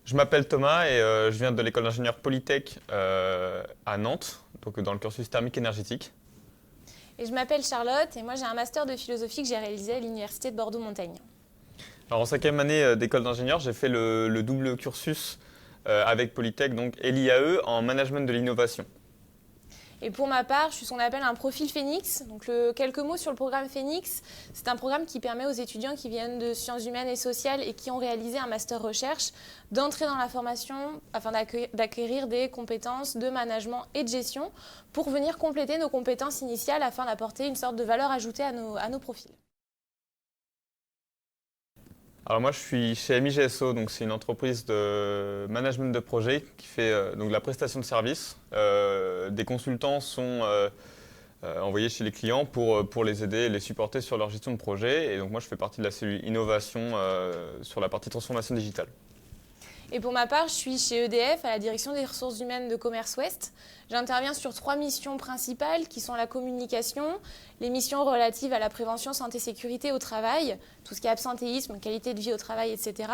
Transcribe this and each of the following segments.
Je m'appelle Thomas et je viens de l'école d'ingénieur Polytech à Nantes, donc dans le cursus thermique énergétique. Et je m'appelle Charlotte et moi j'ai un master de philosophie que j'ai réalisé à l'université de Bordeaux-Montaigne. Alors en cinquième année d'école d'ingénieur, j'ai fait le double cursus avec Polytech donc, et l'IAE en management de l'innovation. Et pour ma part, je suis ce qu'on appelle un profil Phoenix. Donc quelques mots sur le programme Phoenix. C'est un programme qui permet aux étudiants qui viennent de sciences humaines et sociales et qui ont réalisé un master recherche d'entrer dans la formation afin d'acquérir des compétences de management et de gestion pour venir compléter nos compétences initiales afin d'apporter une sorte de valeur ajoutée à nos profils. Alors moi je suis chez MIGSO, donc c'est une entreprise de management de projet qui fait donc de la prestation de services. Des consultants sont envoyés chez les clients pour les aider et les supporter sur leur gestion de projet. Et donc moi je fais partie de la cellule innovation sur la partie transformation digitale. Et pour ma part, je suis chez EDF à la direction des ressources humaines de Commerce Ouest. J'interviens sur 3 missions principales qui sont la communication, les missions relatives à la prévention santé-sécurité au travail, tout ce qui est absentéisme, qualité de vie au travail, etc.,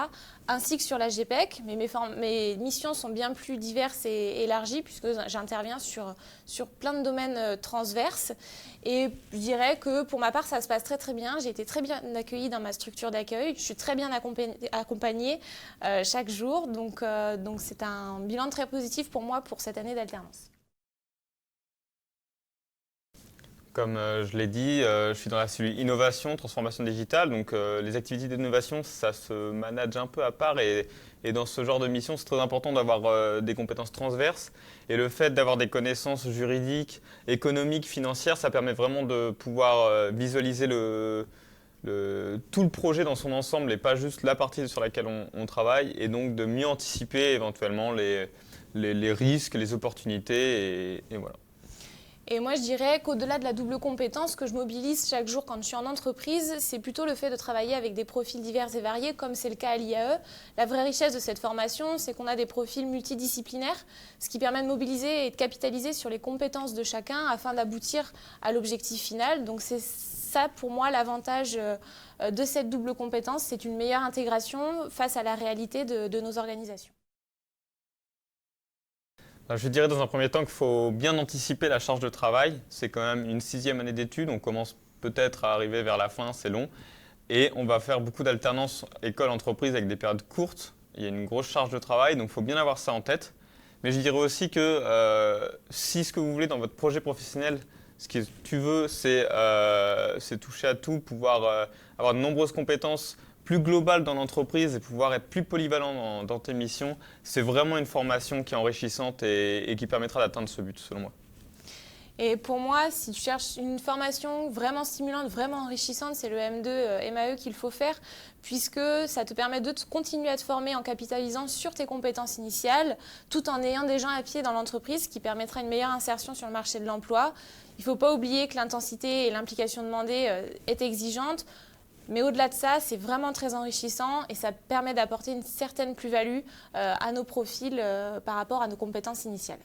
ainsi que sur la GPEC. Mais mes missions sont bien plus diverses et élargies puisque j'interviens sur plein de domaines transverses. Et je dirais que pour ma part, ça se passe très très bien. J'ai été très bien accueillie dans ma structure d'accueil. Je suis très bien accompagnée chaque jour. Donc c'est un bilan très positif pour moi pour cette année d'alternance. Comme je l'ai dit, je suis dans la cellule innovation, transformation digitale. Donc les activités d'innovation, ça se manage un peu à part. Et dans ce genre de mission, c'est très important d'avoir des compétences transverses. Et le fait d'avoir des connaissances juridiques, économiques, financières, ça permet vraiment de pouvoir visualiser tout le projet dans son ensemble et pas juste la partie sur laquelle on travaille. Et donc de mieux anticiper éventuellement les risques, les opportunités. Et voilà. Et moi, je dirais qu'au-delà de la double compétence que je mobilise chaque jour quand je suis en entreprise, c'est plutôt le fait de travailler avec des profils divers et variés, comme c'est le cas à l'IAE. La vraie richesse de cette formation, c'est qu'on a des profils multidisciplinaires, ce qui permet de mobiliser et de capitaliser sur les compétences de chacun afin d'aboutir à l'objectif final. Donc c'est ça, pour moi, l'avantage de cette double compétence, c'est une meilleure intégration face à la réalité de nos organisations. Je dirais dans un premier temps qu'il faut bien anticiper la charge de travail. C'est quand même une sixième année d'études. On commence peut-être à arriver vers la fin, c'est long. Et on va faire beaucoup d'alternance école-entreprise avec des périodes courtes. Il y a une grosse charge de travail, donc il faut bien avoir ça en tête. Mais je dirais aussi que si ce que vous voulez dans votre projet professionnel, ce que tu veux, c'est toucher à tout, pouvoir avoir de nombreuses compétences plus globales dans l'entreprise et pouvoir être plus polyvalent dans tes missions, c'est vraiment une formation qui est enrichissante et qui permettra d'atteindre ce but, selon moi. Et pour moi, si tu cherches une formation vraiment stimulante, vraiment enrichissante, c'est le M2 MAE qu'il faut faire, puisque ça te permet de continuer à te former en capitalisant sur tes compétences initiales, tout en ayant des gens à pied dans l'entreprise, ce qui permettra une meilleure insertion sur le marché de l'emploi. Il ne faut pas oublier que l'intensité et l'implication demandée est exigeante, mais au-delà de ça, c'est vraiment très enrichissant et ça permet d'apporter une certaine plus-value à nos profils par rapport à nos compétences initiales.